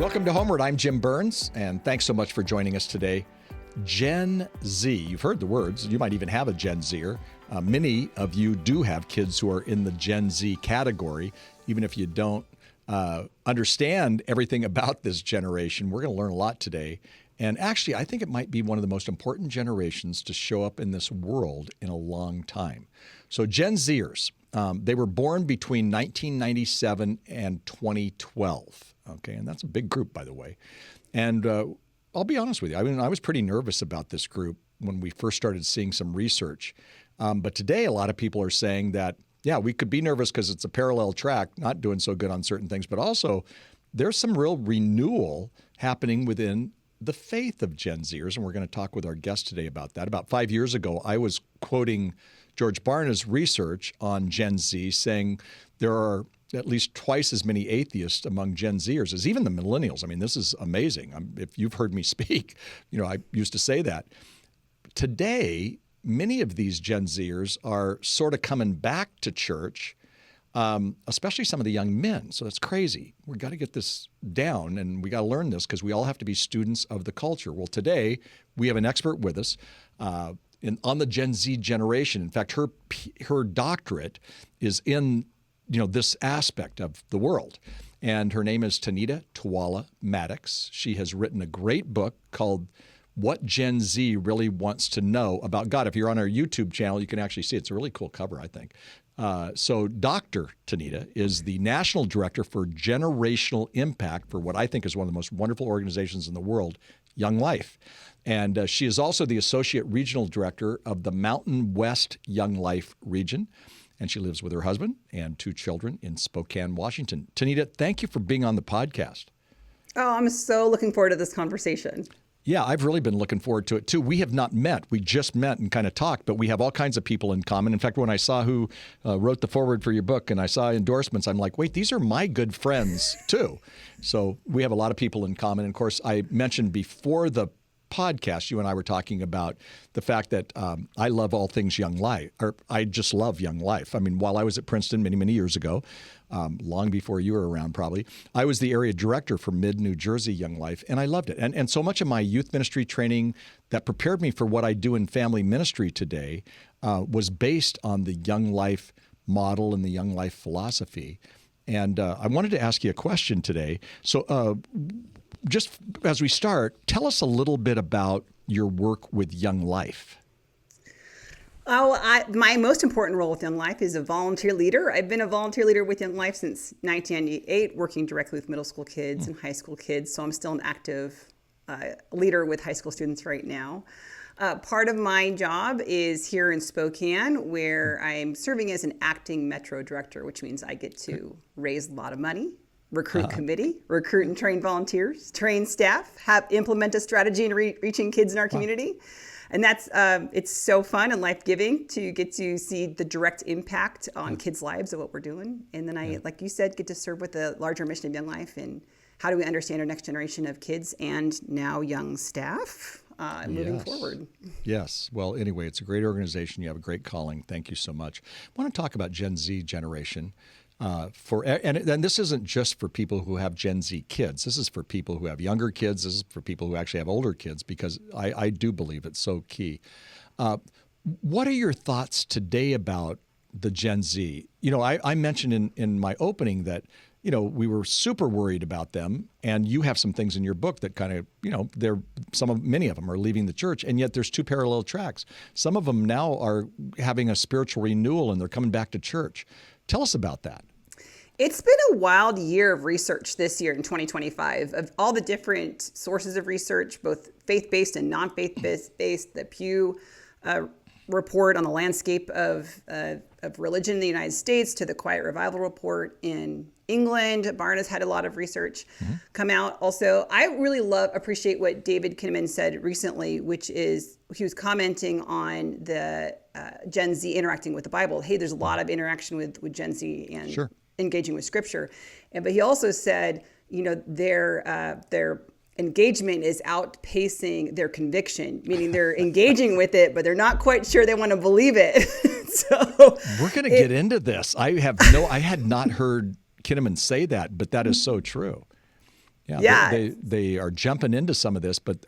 Welcome to Homeward. I'm Jim Burns, and thanks so much for joining us today. Gen Z, you've heard the words. You might even have a Gen Zer. Many of you do have kids who are in the Gen Z category. Even if you don't understand everything about this generation, we're going to learn a lot today. And actually, I think it might be one of the most important generations to show up in this world in a long time. So Gen Zers, they were born between 1997 and 2012. Okay, and that's a big group, by the way. And I'll be honest with you. I mean, I was pretty nervous about this group when we first started seeing some research. But today, a lot of people are saying that, yeah, we could be nervous because it's a parallel track, not doing so good on certain things. But also, there's some real renewal happening within the faith of Gen Zers. And we're going to talk with our guest today about that. About 5 years ago, I was quoting George Barna's research on Gen Z, saying there are at least twice as many atheists among Gen Zers as even the millennials. I mean, this is amazing. If you've heard me speak, I used to say that. Today, many of these Gen Zers are sort of coming back to church, especially some of the young men. So that's crazy. We've got to get this down, and we got to learn this because we all have to be students of the culture. Well, today, we have an expert with us on the Gen Z generation. In fact, her doctorate is in this aspect of the world. And her name is Tanita Tualla Maddox. She has written a great book called What Gen Z Really Wants to Know About God. If you're on our YouTube channel, you can actually see it. It's a really cool cover, I think. So Dr. Tanita is the National Director for Generational Impact for what I think is one of the most wonderful organizations in the world, Young Life. And she is also the Associate Regional Director of the Mountain West Young Life region. And she lives with her husband and 2 children in Spokane, Washington. Tanita, thank you for being on the podcast. Oh, I'm so looking forward to this conversation. Yeah, I've really been looking forward to it, too. We have not met. We just met and kind of talked, but we have all kinds of people in common. In fact, when I saw who wrote the foreword for your book and I saw endorsements, I'm like, wait, these are my good friends, too. So we have a lot of people in common. And, of course, I mentioned before the podcast, you and I were talking about the fact that I love all things Young Life, or I just love Young Life. I mean, while I was at Princeton many, many years ago, long before you were around probably, I was the area director for Mid-New Jersey Young Life, and I loved it. And so much of my youth ministry training that prepared me for what I do in family ministry today was based on the Young Life model and the Young Life philosophy. And I wanted to ask you a question today. So just as we start, tell us a little bit about your work with Young Life. Oh, my most important role with Young Life is a volunteer leader. I've been a volunteer leader with Young Life since 1998, working directly with middle school kids and high school kids. So I'm still an active leader with high school students right now. Part of my job is here in Spokane, where I'm serving as an acting metro director, which means I get to raise a lot of money, recruit committee, recruit and train volunteers, train staff, implement a strategy in reaching kids in our community. And that's it's so fun and life-giving to get to see the direct impact on kids' lives of what we're doing. And then I, like you said, get to serve with the larger mission of Young Life and how do we understand our next generation of kids and now young staff moving forward. Yes. Well, anyway, it's a great organization. You have a great calling. Thank you so much. I want to talk about Gen Z generation. And this isn't just for people who have Gen Z kids. This is for people who have younger kids. This is for people who actually have older kids, because I do believe it's so key. What are your thoughts today about the Gen Z? I mentioned in my opening that, we were super worried about them, and you have some things in your book that kind of, many of them are leaving the church, and yet there's 2 parallel tracks. Some of them now are having a spiritual renewal, and they're coming back to church. Tell us about that. It's been a wild year of research this year in 2025 of all the different sources of research, both faith-based and non-faith-based. The Pew report on the landscape of religion in the United States, to the Quiet Revival report in England. Barna's had a lot of research come out. Also, I really appreciate what David Kinnaman said recently, which is he was commenting on the Gen Z interacting with the Bible. Hey, there's a lot of interaction with Gen Z and engaging with Scripture. But he also said, their engagement is outpacing their conviction, meaning they're engaging with it, but they're not quite sure they want to believe it. So we're going to get into this. I had not heard Kinnaman say that, but that is so true. Yeah, Yeah. they are jumping into some of this, but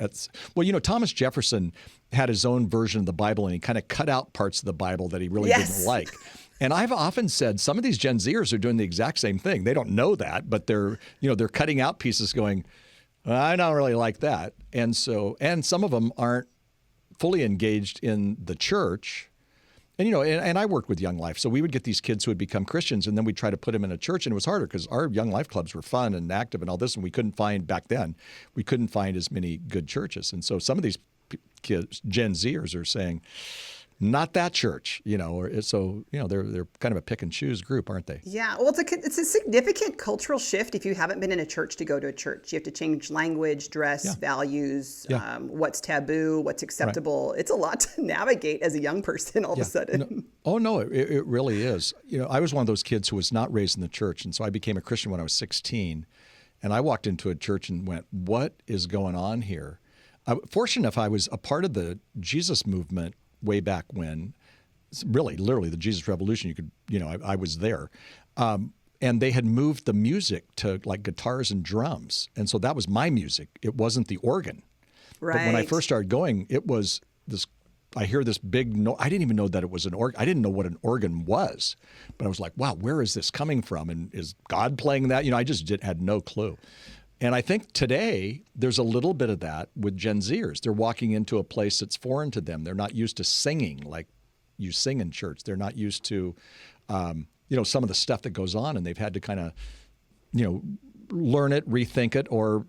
Thomas Jefferson had his own version of the Bible, and he kind of cut out parts of the Bible that he really didn't like. And I've often said some of these Gen Zers are doing the exact same thing. They don't know that, but they're cutting out pieces going, I don't really like that. And some of them aren't fully engaged in the church. And I worked with Young Life. So we would get these kids who would become Christians, and then we'd try to put them in a church. And it was harder because our Young Life clubs were fun and active and all this. And we couldn't find as many good churches. And so some of these kids, Gen Zers, are saying, not that church, they're kind of a pick and choose group, aren't they? Yeah, well, it's a significant cultural shift if you haven't been in a church to go to a church. You have to change language, dress, values, what's taboo, what's acceptable. Right. It's a lot to navigate as a young person all of a sudden. No, it really is. I was one of those kids who was not raised in the church, and so I became a Christian when I was 16, and I walked into a church and went, what is going on here? Fortunate enough, I was a part of the Jesus movement way back when, really, literally the Jesus Revolution. I was there. And they had moved the music to like guitars and drums. And so that was my music. It wasn't the organ. Right. But when I first started going, it was this, I hear this big, I didn't even know that it was an organ. I didn't know what an organ was, but I was like, wow, where is this coming from? And is God playing that? I just had no clue. And I think today there's a little bit of that with Gen Zers. They're walking into a place that's foreign to them. They're not used to singing like you sing in church. They're not used to, some of the stuff that goes on, and they've had to kind of, learn it, rethink it, or,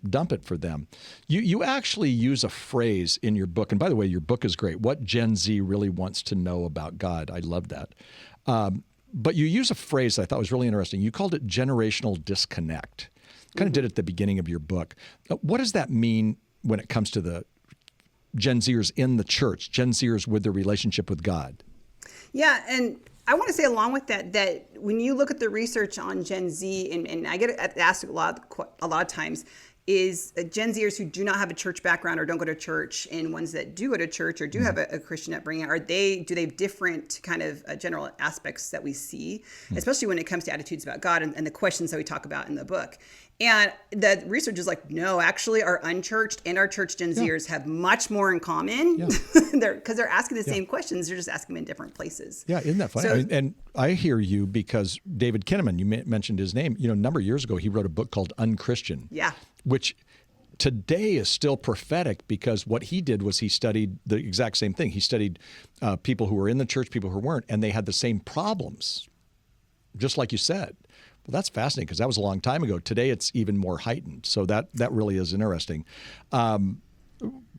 dump it for them. You actually use a phrase in your book. And by the way, your book is great. What Gen Z really wants to know about God. I love that. But you use a phrase that I thought was really interesting. You called it generational disconnect. Kind of did it at the beginning of your book. What does that mean when it comes to the Gen Zers in the church, Gen Zers with their relationship with God? Yeah, and I want to say along with that when you look at the research on Gen Z, and I get asked a lot of times, is Gen Zers who do not have a church background or don't go to church, and ones that do go to church or do have a Christian upbringing, do they have different kind of general aspects that we see, especially when it comes to attitudes about God and the questions that we talk about in the book? And the research is like, no, actually our unchurched and our church Gen Zers have much more in common because they're asking the same questions. They're just asking them in different places. Yeah, isn't that funny? So, and I hear you because David Kinnaman, you mentioned his name, a number of years ago, he wrote a book called Unchristian. Yeah. Which today is still prophetic because what he did was he studied the exact same thing. He studied people who were in the church, people who weren't, and they had the same problems, just like you said. Well, that's fascinating because that was a long time ago. Today, it's even more heightened. So that really is interesting.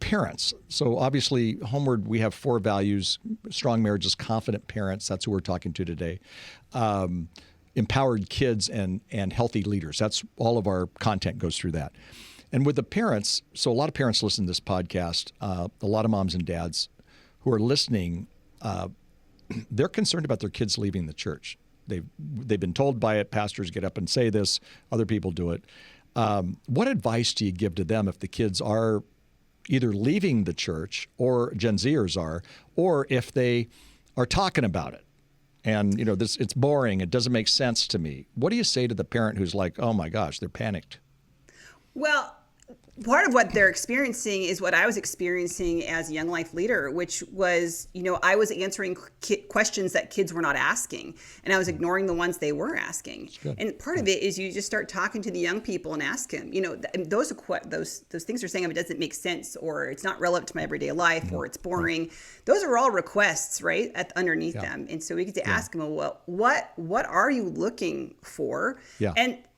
Parents. So obviously, Homeward, we have 4 values: strong marriages, confident parents. That's who we're talking to today. Empowered kids and healthy leaders. That's all of our content goes through that. And with the parents, so a lot of parents listen to this podcast. A lot of moms and dads who are listening, they're concerned about their kids leaving the church. They've been told by it, pastors get up and say this, other people do it. What advice do you give to them if the kids are either leaving the church, or Gen Zers are, or if they are talking about it? And, it's boring. It doesn't make sense to me. What do you say to the parent who's like, oh my gosh, they're panicked? Well, part of what they're experiencing is what I was experiencing as a Young Life leader, which was, I was answering questions that kids were not asking, and I was ignoring the ones they were asking. And part of it is you just start talking to the young people and ask them, those things are saying, it doesn't make sense, or it's not relevant to my everyday life, or it's boring. Those are all requests, right, underneath them. And so we get to ask them, well, what are you looking for?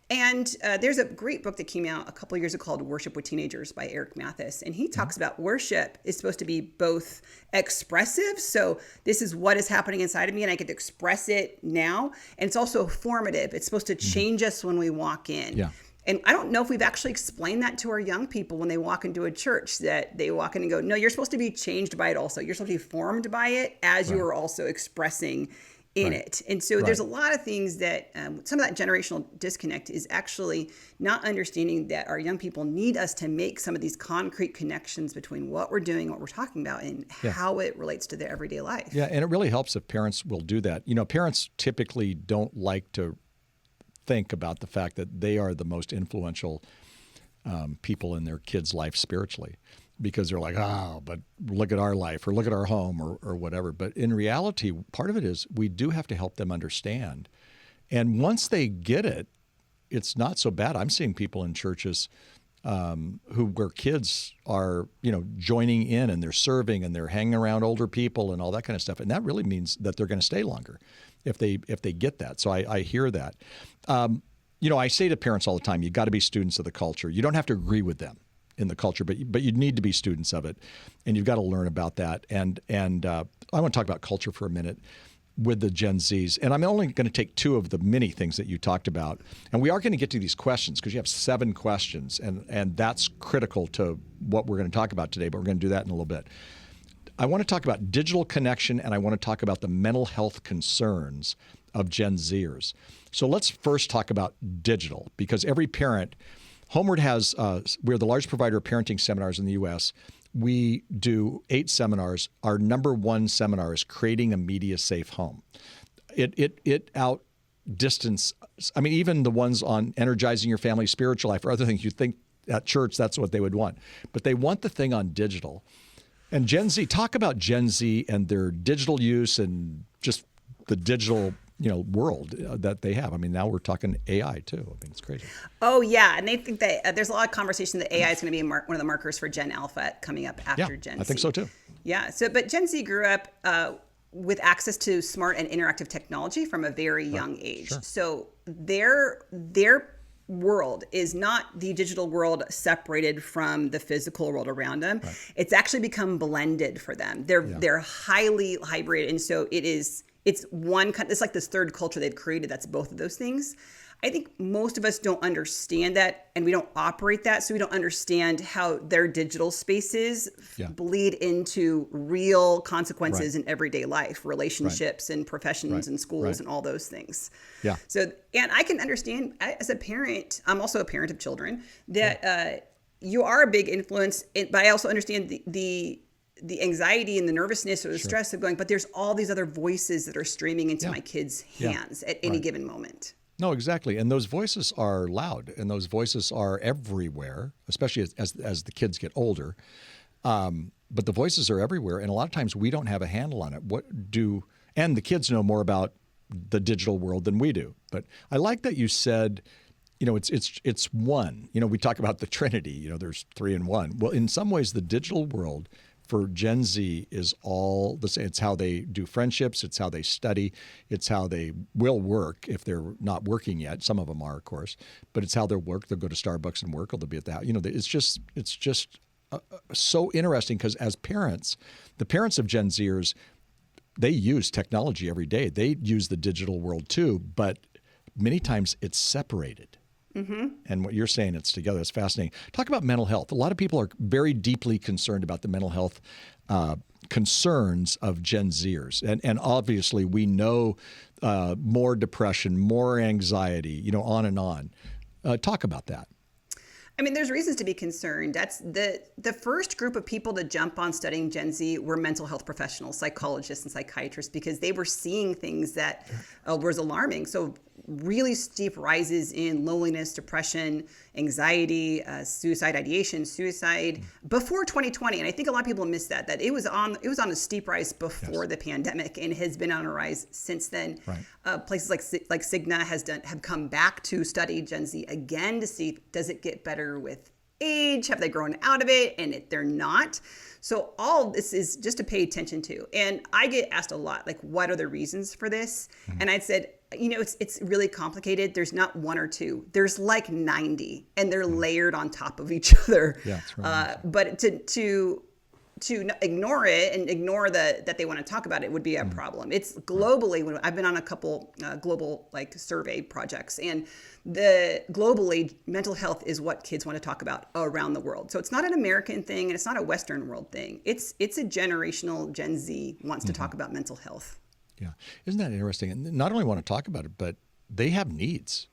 And there's a great book that came out a couple of years ago called Worship with Teenagers by Eric Mathis. And he talks about worship is supposed to be both expressive. So this is what is happening inside of me, and I get to express it now. And it's also formative. It's supposed to change us when we walk in. And I don't know if we've actually explained that to our young people when they walk into a church, that they walk in and go, no, you're supposed to be changed by it also. You're supposed to be formed by it as you are also expressing in it. And so there's a lot of things that some of that generational disconnect is actually not understanding that our young people need us to make some of these concrete connections between what we're doing, what we're talking about, and how it relates to their everyday life. Yeah, and it really helps if parents will do that. Parents typically don't like to think about the fact that they are the most influential people in their kids' life spiritually, because they're like, oh, but look at our life or look at our home or whatever. But in reality, part of it is we do have to help them understand. And once they get it, it's not so bad. I'm seeing people in churches where kids are, joining in and they're serving and they're hanging around older people and all that kind of stuff. And that really means that they're going to stay longer if they get that. So I hear that. I say to parents all the time, you got to be students of the culture. You don't have to agree with them in the culture, but you need to be students of it, and you've got to learn about that. And I want to talk about culture for a minute with the Gen Zs. And I'm only going to take two of the many things that you talked about. And we are going to get to these questions because you have 7 questions, and that's critical to what we're going to talk about today, but we're going to do that in a little bit. I want to talk about digital connection, and I want to talk about the mental health concerns of Gen Zers. So let's first talk about digital, because every parent, Homeward has, we're the largest provider of parenting seminars in the U.S. We do 8 seminars. Our number 1 seminar is creating a media-safe home. It outdistance, even the ones on energizing your family's spiritual life or other things you think at church, that's what they would want. But they want the thing on digital. And Gen Z, talk about Gen Z and their digital use and just the digital world that they have. Now we're talking AI too. It's crazy. Oh yeah, and they think that there's a lot of conversation that AI is going to be one of the markers for Gen Alpha coming up after Gen Z. I think so too. Yeah. But Gen Z grew up with access to smart and interactive technology from a very young age. Sure. So their world is not the digital world separated from the physical world around them. Right. It's actually become blended for them. They're highly hybrid, and so it's like this third culture they've created that's both of those things. I think most of us don't understand that, and we don't operate that, so we don't understand how their digital spaces bleed into real consequences in everyday life, relationships and professions and schools and all those things. Yeah. So, and I can understand as a parent, I'm also a parent of children, that you are a big influence, but I also understand the anxiety and the nervousness or the stress of going, but there's all these other voices that are streaming into my kids' hands at any given moment. No, exactly. And those voices are loud, and those voices are everywhere, especially as the kids get older. But the voices are everywhere, and a lot of times we don't have a handle on it. And the kids know more about the digital world than we do. But I like that you said, it's one. We talk about the Trinity. There's 3 in 1. Well, in some ways, the digital world for Gen Z is all the same. It's how they do friendships. It's how they study. It's how they will work if they're not working yet. Some of them are, of course, but it's how they'll work. They'll go to Starbucks and work, or they'll be at the house. It's just so interesting, because as parents, the parents of Gen Zers, they use technology every day. They use the digital world too, but many times it's separated. Mm-hmm. And what you're saying, it's together. It's fascinating. Talk about mental health. A lot of people are very deeply concerned about the mental health concerns of Gen Zers. And obviously we know more depression, more anxiety, on and on. Talk about that. There's reasons to be concerned. That's the first group of people to jump on studying Gen Z were mental health professionals, psychologists and psychiatrists, because they were seeing things that was alarming. So really steep rises in loneliness, depression, anxiety, suicide ideation, suicide before 2020. And I think a lot of people miss that it was on a steep rise before the pandemic and has been on a rise since then. Right. Places like Cigna have come back to study Gen Z again to see, does it get better with age? Have they grown out of it? And they're not. So all this is just to pay attention to. And I get asked a lot, like, what are the reasons for this? Mm-hmm. And I said, it's really complicated. There's not 1 or 2. There's like 90, and they're layered on top of each other. Yeah, it's really but to ignore it and ignore that they want to talk about it would be a problem. It's globally, when I've been on a couple global survey projects, and globally mental health is what kids want to talk about around the world. So it's not an American thing, and it's not a Western world thing. It's a generational. Gen Z wants to talk about mental health. Yeah. Isn't that interesting? And not only want to talk about it, but they have needs.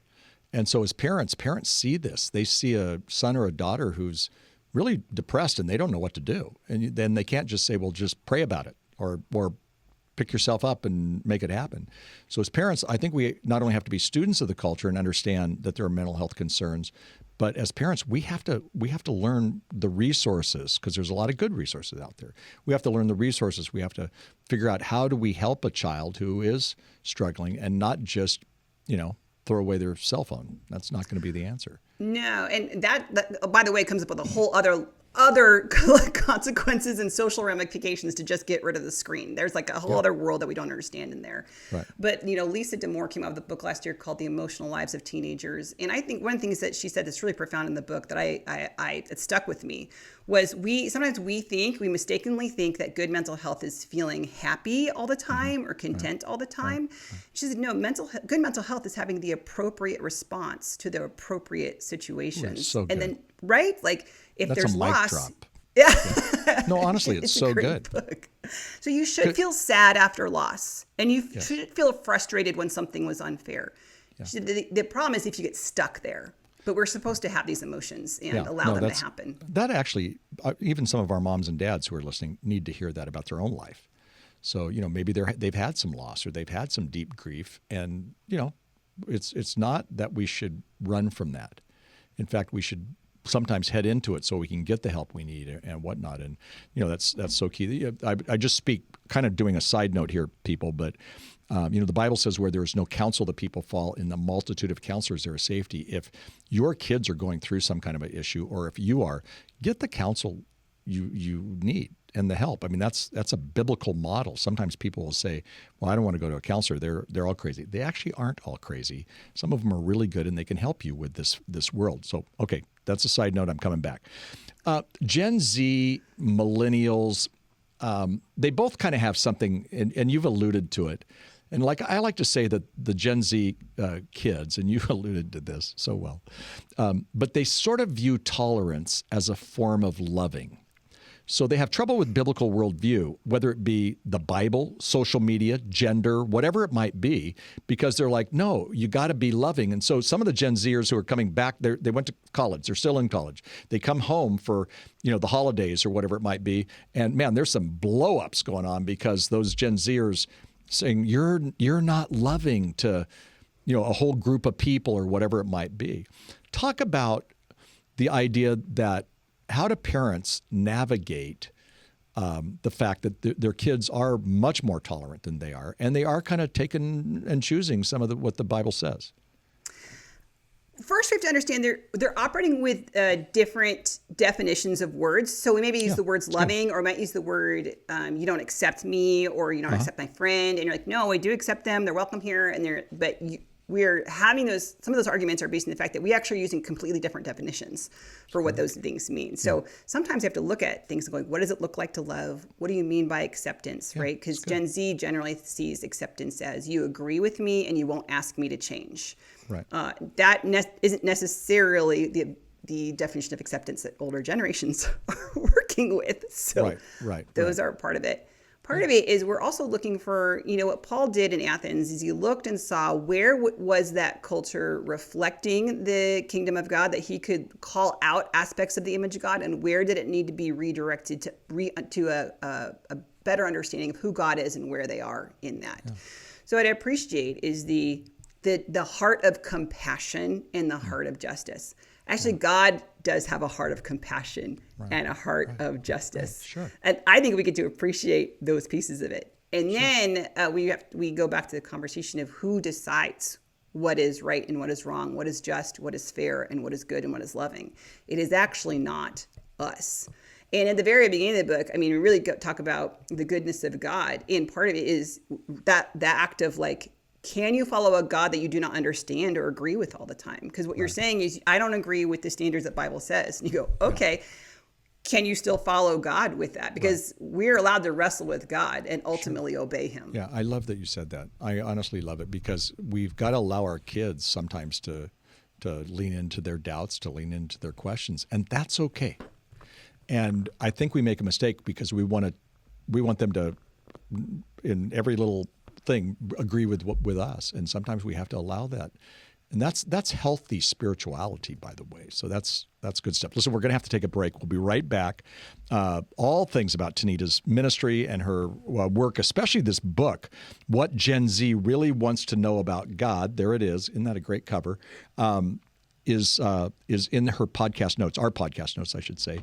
And so as parents see this. They see a son or a daughter who's really depressed and they don't know what to do. And then they can't just say, well, just pray about it or pick yourself up and make it happen. So as parents, I think we not only have to be students of the culture and understand that there are mental health concerns, but as parents, we have to learn the resources, because there's a lot of good resources out there. We have to learn the resources. We have to figure out how do we help a child who is struggling, and not just, throw away their cell phone. That's not going to be the answer. No, and that by the way comes up with a whole other consequences and social ramifications to just get rid of the screen. There's like a whole other world that we don't understand in there. Right. But Lisa D'Amour came out with a book last year called The Emotional Lives of Teenagers, and I think one of the things that she said that's really profound in the book that it stuck with me was sometimes we mistakenly think that good mental health is feeling happy all the time or content all the time. She said, no, good mental health is having the appropriate response to the appropriate situations. So good. And then, right? Like if that's there's a mic loss. Drop. Yeah. No, honestly, it's so a great good. Book. So you should feel sad after loss, and you should feel frustrated when something was unfair. Yeah. The problem is if you get stuck there. But we're supposed to have these emotions and allow them to happen. That actually, even some of our moms and dads who are listening need to hear that about their own life. So, maybe they've had some loss or they've had some deep grief, and, it's not that we should run from that. In fact, we should sometimes head into it so we can get the help we need and whatnot. And, that's so key. I just speak kind of doing a side note here, people, but the Bible says where there is no counsel, the people fall. In the multitude of counselors, there is safety. If your kids are going through some kind of an issue, or if you are, get the counsel you need and the help. I mean, that's a biblical model. Sometimes people will say, well, I don't want to go to a counselor. They're all crazy. They actually aren't all crazy. Some of them are really good, and they can help you with this world. So, okay, that's a side note. I'm coming back. Gen Z, millennials, they both kind of have something, and you've alluded to it. And I like to say that the Gen Z kids, and you alluded to this so well, but they sort of view tolerance as a form of loving. So they have trouble with biblical worldview, whether it be the Bible, social media, gender, whatever it might be, because they're like, no, you got to be loving. And so some of the Gen Zers who are coming back, they went to college. They're still in college. They come home for the holidays or whatever it might be. And man, there's some blow-ups going on because those Gen Zers saying you're not loving to a whole group of people or whatever it might be. Talk about the idea that how do parents navigate the fact that their kids are much more tolerant than they are, and they are kind of taking and choosing some of what the Bible says. First, we have to understand they're operating with different definitions of words. So we maybe use the words loving, or we might use the word you don't accept me, or you don't accept my friend, and you're like, no, I do accept them. They're welcome here, we're having some of those arguments are based on the fact that we actually are using completely different definitions for what those things mean. So sometimes you have to look at things going, what does it look like to love? What do you mean by acceptance, right? Because Gen Z generally sees acceptance as you agree with me and you won't ask me to change. Right. Isn't necessarily the definition of acceptance that older generations are working with. So those are part of it. Part of it is we're also looking for, what Paul did in Athens is he looked and saw where was that culture reflecting the kingdom of God, that he could call out aspects of the image of God, and where did it need to be redirected to a better understanding of who God is and where they are in that. Yeah. So what I appreciate is the heart of compassion and the heart of justice. Actually, God does have a heart of compassion and a heart of justice. Sure. And I think we get to appreciate those pieces of it. And then we go back to the conversation of who decides what is right and what is wrong, what is just, what is fair, and what is good and what is loving. It is actually not us. And at the very beginning of the book, we really talk about the goodness of God. And part of it is that act of can you follow a God that you do not understand or agree with all the time? Because what you're saying is, I don't agree with the standards that Bible says. And you go, okay, can you still follow God with that? Because we're allowed to wrestle with God and ultimately obey him. Yeah, I love that you said that. I honestly love it, because we've got to allow our kids sometimes to lean into their doubts, to lean into their questions, and that's okay. And I think we make a mistake because we want them to, in every little thing, agree with us, and sometimes we have to allow that And that's healthy spirituality, by the way. So that's good stuff. Listen, we're going to have to take a break. We'll be right back. All things about Tanita's ministry and her work, especially this book, What Gen Z Really Wants to Know About God. There it is. Isn't that a great cover? Is in her podcast notes, our podcast notes, I should say.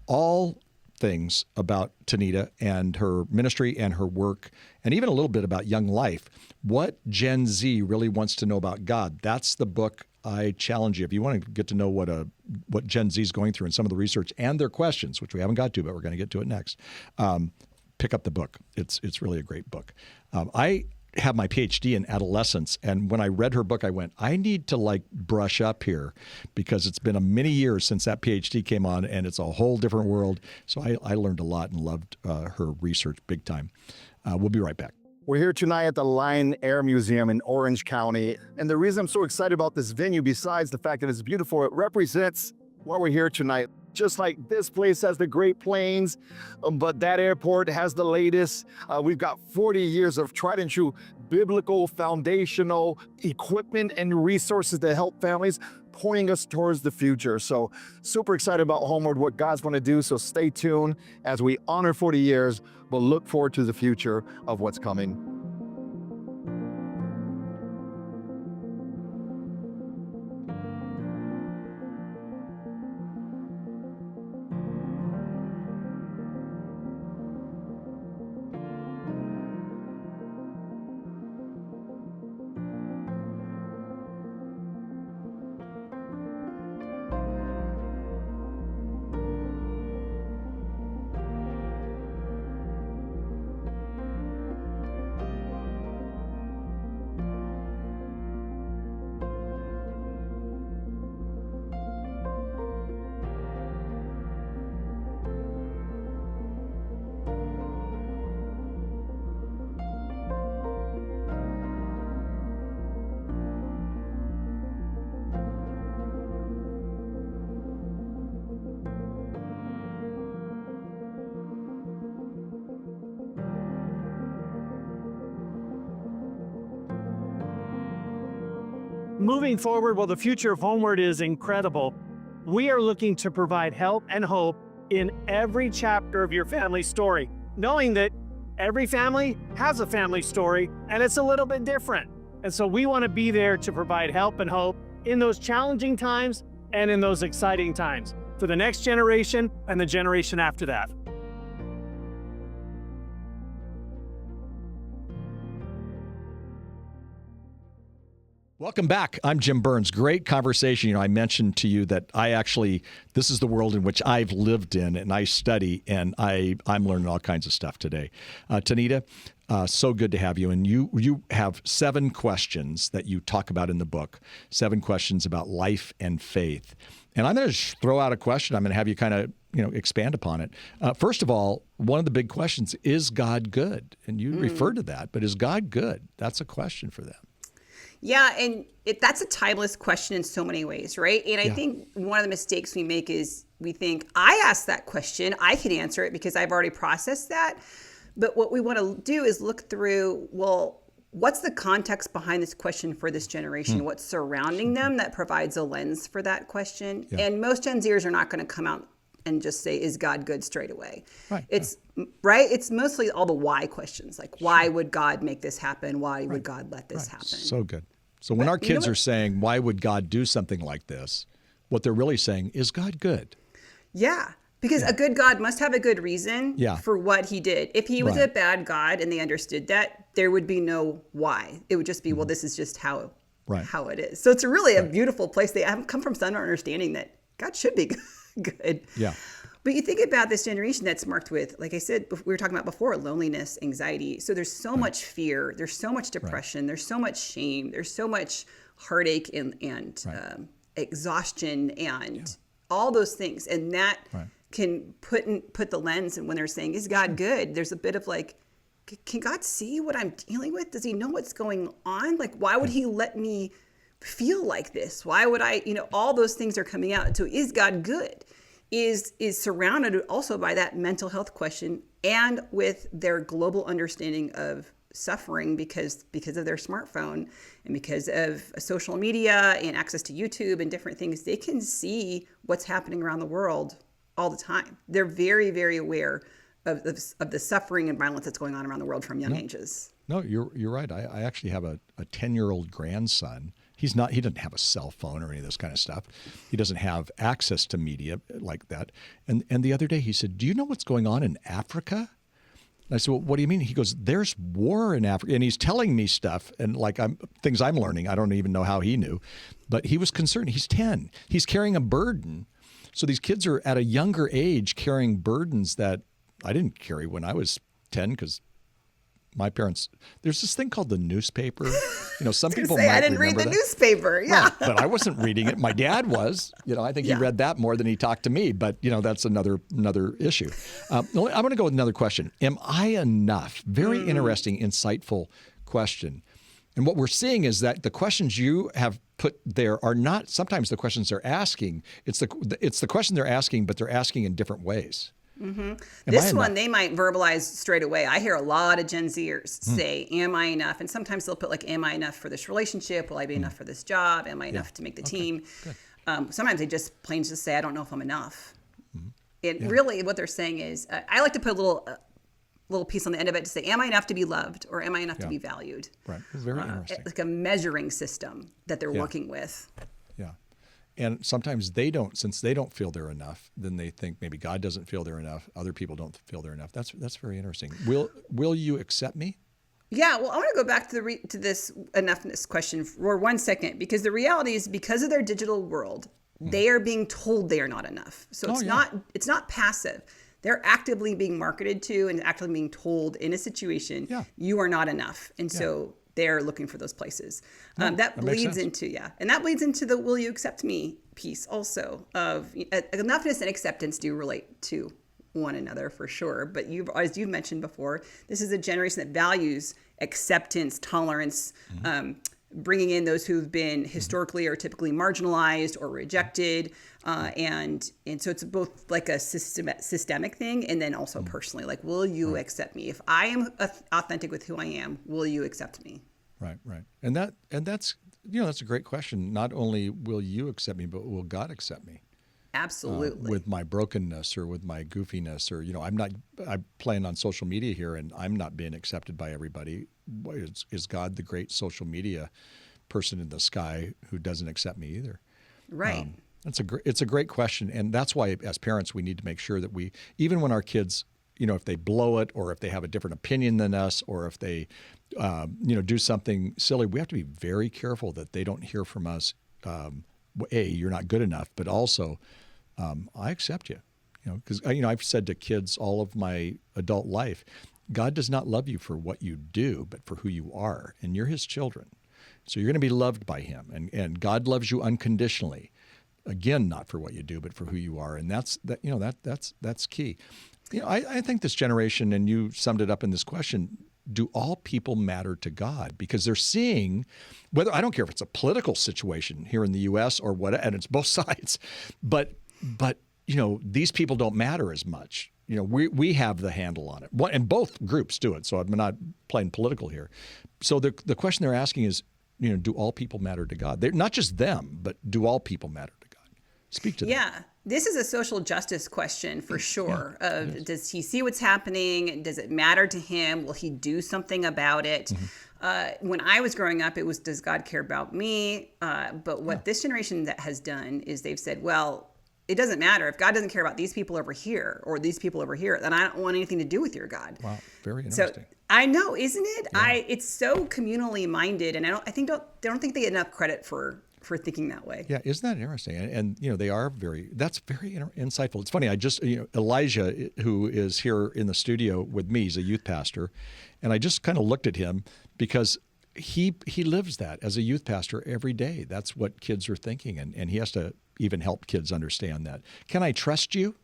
All things about Tanita and her ministry and her work, and even a little bit about Young Life. What Gen Z Really Wants to Know About God. That's the book. I challenge you. If you want to get to know what Gen Z is going through and some of the research and their questions, which we haven't got to, but we're going to get to it next, pick up the book. It's really a great book. I have my PhD in adolescence, and when I read her book, I went, I need to brush up here, because it's been many years since that PhD came on, and it's a whole different world. So I learned a lot and loved her research big time. We'll be right back. We're here tonight at the Lion Air Museum in Orange County, and the reason I'm so excited about this venue, besides the fact that it's beautiful, it represents why we're here tonight. Just like this place has the Great Plains, but that airport has the latest. We've got 40 years of tried and true biblical foundational equipment and resources to help families, pointing us towards the future. So super excited about Homeward, what God's going to do. So stay tuned as we honor 40 years, but look forward to the future of what's coming. Moving forward, while the future of Homeward is incredible, we are looking to provide help and hope in every chapter of your family story, knowing that every family has a family story and it's a little bit different. And so we want to be there to provide help and hope in those challenging times and in those exciting times for the next generation and the generation after that. Welcome back. I'm Jim Burns. Great conversation. I mentioned to you that this is the world in which I've lived in and I study, and I'm learning all kinds of stuff today. Tanita, so good to have you. And you have 7 questions that you talk about in the book, 7 questions about life and faith. And I'm going to throw out a question. I'm going to have you kind of expand upon it. First of all, one of the big questions, is God good? And you referred to that, but is God good? That's a question for them. Yeah, and that's a timeless question in so many ways, right? And I think one of the mistakes we make is we think, I asked that question, I can answer it because I've already processed that. But what we want to do is look through, well, what's the context behind this question for this generation? What's surrounding them that provides a lens for that question? Yeah. And most Gen Zers are not going to come out and just say, is God good straight away? Right. It's mostly all the why questions, like why would God make this happen? Why would God let this happen? So good. So when our kids are saying, why would God do something like this? What they're really saying, is God good? Yeah. Because a good God must have a good reason for what he did. If he was a bad God and they understood that, there would be no why. It would just be, well, this is just how it is. So it's really a beautiful place. They have come from some understanding that God should be good. Yeah. But you think about this generation that's marked with, like I said, we were talking about before, loneliness, anxiety. So there's so much fear. There's so much depression. There's so much shame. There's so much heartache and exhaustion and all those things. And that can put the lens, and when they're saying, is God good? There's a bit of like, can God see what I'm dealing with? Does he know what's going on? Like, why would he let me feel like this? Why would I, all those things are coming out. So is God good? Is surrounded also by that mental health question and with their global understanding of suffering because of their smartphone and because of social media and access to YouTube and different things. They can see what's happening around the world all the time. They're very, very aware of the suffering and violence that's going on around the world from young ages. No, you're right. I actually have a 10-year-old grandson. He doesn't have a cell phone or any of this kind of stuff. He doesn't have access to media like that. And the other day he said, "Do you know what's going on in Africa?" And I said, "Well, what do you mean?" He goes, "There's war in Africa." And he's telling me stuff and things I'm learning. I don't even know how he knew, but he was concerned. He's 10. He's carrying a burden. So these kids are at a younger age carrying burdens that I didn't carry when I was 10 because my parents, there's this thing called the newspaper. Some people might I didn't read the newspaper. Yeah. Right, but I wasn't reading it. My dad was. I think he read that more than he talked to me. But, that's another issue. I'm going to go with another question. Am I enough? Very interesting, insightful question. And what we're seeing is that the questions you have put there are not sometimes the questions they're asking. It's the question they're asking, but they're asking in different ways. Mm-hmm. This one, they might verbalize straight away. I hear a lot of Gen Zers say, am I enough? And sometimes they'll put am I enough for this relationship? Will I be enough for this job? Am I enough to make the team? Sometimes they just plain just say, I don't know if I'm enough. Really what they're saying is, I like to put a little piece on the end of it to say, am I enough to be loved? Or am I enough to be valued? Right. Very interesting. Like a measuring system that they're working with. Yeah. And sometimes since they don't feel they're enough, then they think maybe God doesn't feel they're enough. Other people don't feel they're enough. That's very interesting. Will you accept me? Yeah, well, I want to go back to this enoughness question for 1 second, because the reality is because of their digital world, they are being told they are not enough. So it's not passive. They're actively being marketed to and actively being told in a situation, you are not enough. And so they're looking for those places. That bleeds into, and that bleeds into the will you accept me piece also of enoughness and acceptance do relate to one another for sure. But as you've mentioned before, this is a generation that values acceptance, tolerance, bringing in those who've been historically or typically marginalized or rejected. And so it's both like a systemic thing and then also personally, will you accept me? If I am authentic with who I am, will you accept me? Right. And that's a great question. Not only will you accept me, but will God accept me? Absolutely. With my brokenness or with my goofiness or, I'm playing on social media here and I'm not being accepted by everybody. Is God the great social media person in the sky who doesn't accept me either? Right. It's a great question. And that's why as parents, we need to make sure that even when our kids, if they blow it or if they have a different opinion than us or if they, do something silly, we have to be very careful that they don't hear from us, you're not good enough, but also, I accept you, because, I've said to kids all of my adult life, God does not love you for what you do, but for who you are, and you're his children. So you're going to be loved by him, and God loves you unconditionally. Again, not for what you do, but for who you are, and that's key. I think this generation, and you summed it up in this question, do all people matter to God? Because they're seeing, I don't care if it's a political situation here in the U.S. or what, and it's both sides, but these people don't matter as much. We have the handle on it, and both groups do it. So I'm not playing political here. So the question they're asking is, do all people matter to God? They're not just them, but do all people matter to God? Speak to that. Yeah. This is a social justice question for sure. Does he see what's happening? Does it matter to him? Will he do something about it? When I was growing up, it was, does God care about me? But what this generation that has done is they've said, well, it doesn't matter. If God doesn't care about these people over here or these people over here, then I don't want anything to do with your God. Wow, very interesting. So I know, isn't it? Yeah. It's so communally minded, and I don't think they get enough credit for thinking that way. Yeah, isn't that interesting? And they are that's very insightful. It's funny, I just, Elijah, who is here in the studio with me, he's a youth pastor, and I just kind of looked at him because he lives that as a youth pastor every day. That's what kids are thinking, and he has to even help kids understand that. Can I trust you?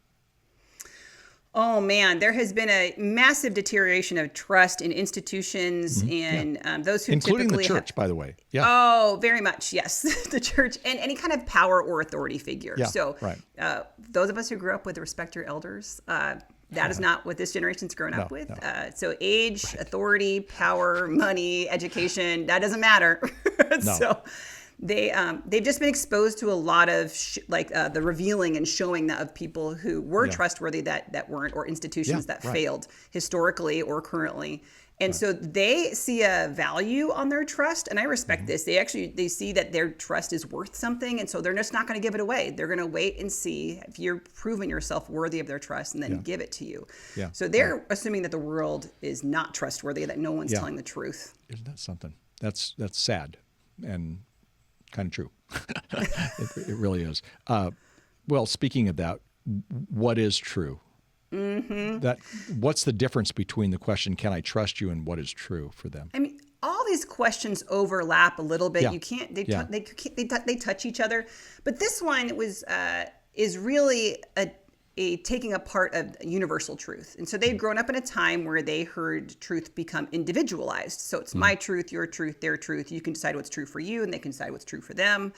Oh man, there has been a massive deterioration of trust in institutions and those who including typically the church, by the way. Yeah. Oh, very much, yes, the church and any kind of power or authority figure. Yeah, so, right. Those of us who grew up with respect your elders, That is not what this generation's grown up with. No. So age, authority, power, money, education, that doesn't matter. No. So they've just been exposed to a lot of the revealing and showing of people who were trustworthy that weren't, or institutions that failed historically or currently. And so they see a value on their trust, and I respect this. They see that their trust is worth something, and so they're just not going to give it away. They're going to wait and see if you're proving yourself worthy of their trust, and then give it to you. Yeah. So they're assuming that the world is not trustworthy, that no one's telling the truth. Isn't that something? That's sad and kind of true. It really is. Well, speaking of that, what is true? What's the difference between the question, can I trust you, and what is true for them? I mean, all these questions overlap a little bit. You can't, they touch each other. But this one is really a taking apart of universal truth. And so they've grown up in a time where they heard truth become individualized. So it's my truth, your truth, their truth. You can decide what's true for you, and they can decide what's true for them.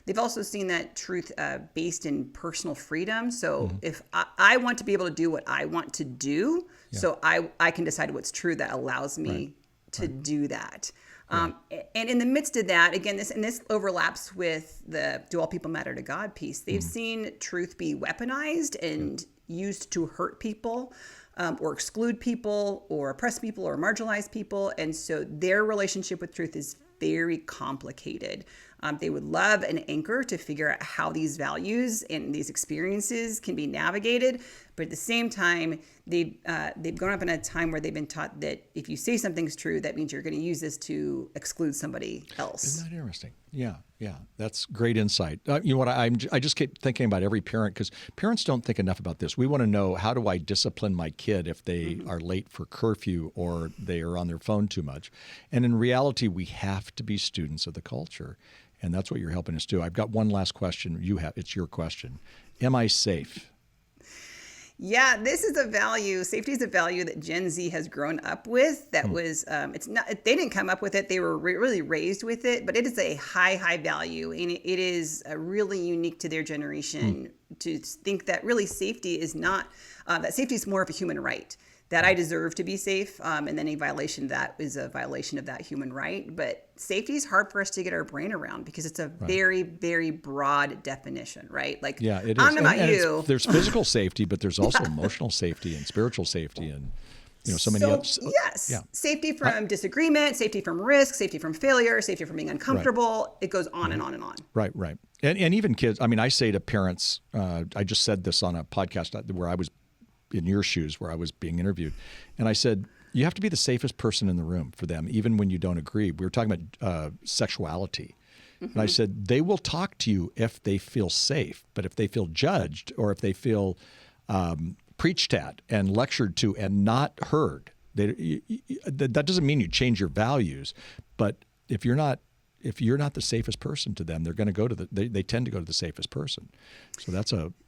They've also seen that truth based in personal freedom. So if I want to be able to do what I want to do, so I can decide what's true that allows me to do that. And in the midst of that, again, this overlaps with the do all people matter to God piece. They've seen truth be weaponized and used to hurt people, or exclude people, or oppress people, or marginalize people. And so their relationship with truth is very complicated. They would love an anchor to figure out how these values and these experiences can be navigated. But at the same time, they've grown up in a time where they've been taught that if you say something's true, that means you're going to use this to exclude somebody else. Isn't that interesting? Yeah. That's great insight. You know what? I just keep thinking about every parent, because parents don't think enough about this. We want to know, how do I discipline my kid if they are late for curfew or they are on their phone too much? And in reality, we have to be students of the culture. And that's what you're helping us do. I've got one last question. It's your question. Am I safe? Yeah, this is a value. Safety is a value that Gen Z has grown up with. That was, it's not, they didn't come up with it. They were really raised with it, but it is a high value. And it is really unique to their generation to think that really safety is not, that safety is more of a human right. That I deserve to be safe, and then a violation of that is a violation of that human right. But safety is hard for us to get our brain around, because it's a very, very broad definition, right? Like, it is. I don't know about you. There's physical safety, but there's also emotional safety and spiritual safety, and so many others. Yes, safety from disagreement, safety from risk, safety from failure, safety from being uncomfortable. It goes on and on and on. Right. And even kids. I mean, I say to parents, I just said this on a podcast where I was in your shoes, where I was being interviewed. And I said, you have to be the safest person in the room for them, even when you don't agree. We were talking about sexuality. And I said, they will talk to you if they feel safe, but if they feel judged, or if they feel preached at and lectured to and not heard, that doesn't mean you change your values. But if you're not the safest person to them, they're going to go to they tend to go to the safest person. So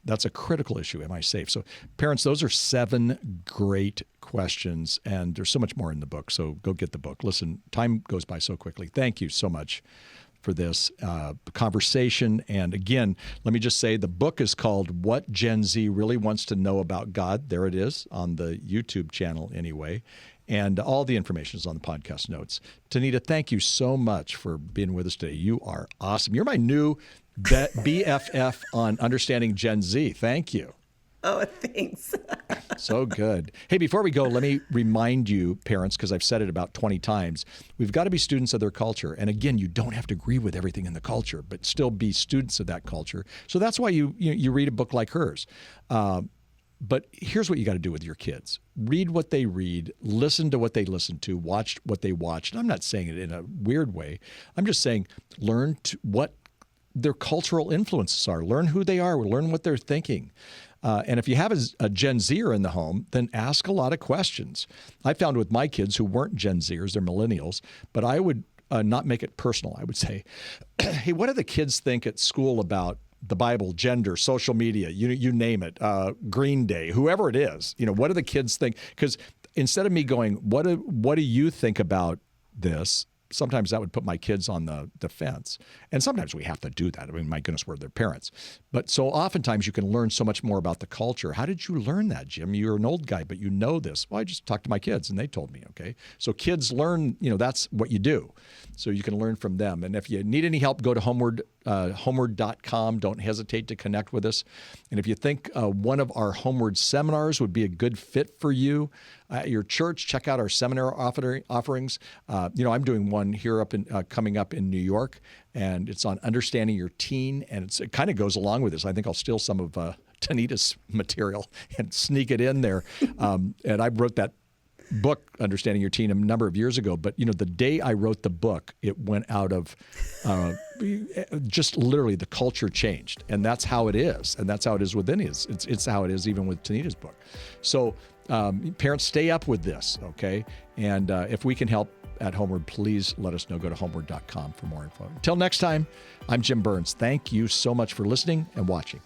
that's a critical issue. Am I safe? So parents, those are 7 great questions, and there's so much more in the book. So go get the book. Listen, time goes by so quickly. Thank you so much for this conversation. And again, let me just say the book is called What Gen Z Really Wants to Know About God. There it is on the YouTube channel anyway. And all the information is on the podcast notes. Tanita, thank you so much for being with us today. You are awesome. You're my new BFF on Understanding Gen Z. Thank you. Oh, thanks. So good. Hey, before we go, let me remind you, parents, because I've said it about 20 times, we've got to be students of their culture. And again, you don't have to agree with everything in the culture, but still be students of that culture. So that's why you read a book like hers. But here's what you got to do with your kids. Read what they read, listen to what they listen to, watch what they watch. And I'm not saying it in a weird way. I'm just saying learn what their cultural influences are. Learn who they are. Learn what they're thinking. And if you have a Gen Zer in the home, then ask a lot of questions. I found with my kids who weren't Gen Zers, they're millennials, but I would not make it personal. I would say, hey, what do the kids think at school about the Bible, gender, social media, you name it, Green Day, whoever it is, what do the kids think? Because instead of me going, what do you think about this? sometimes that would put my kids on the defense. And sometimes we have to do that. I mean, my goodness, we're their parents. But so oftentimes you can learn so much more about the culture. How did you learn that, Jim? You're an old guy, but you know this. Well, I just talked to my kids and they told me, okay? So kids learn, that's what you do. So you can learn from them. And if you need any help, go to homeward.com. Don't hesitate to connect with us. And if you think one of our Homeward seminars would be a good fit for you at your church, check out our seminar offerings. I'm doing one here coming up in New York, and it's on understanding your teen, and it kind of goes along with this. I think I'll steal some of Tanita's material and sneak it in there. And I wrote that book, Understanding Your Teen, a number of years ago. But, the day I wrote the book, it went out of just literally the culture changed. And that's how it is. And that's how it is within his. It's how it is even with Tanita's book. So parents, stay up with this, okay? And if we can help at Homeward, please let us know. Go to homeward.com for more info. Until next time, I'm Jim Burns. Thank you so much for listening and watching.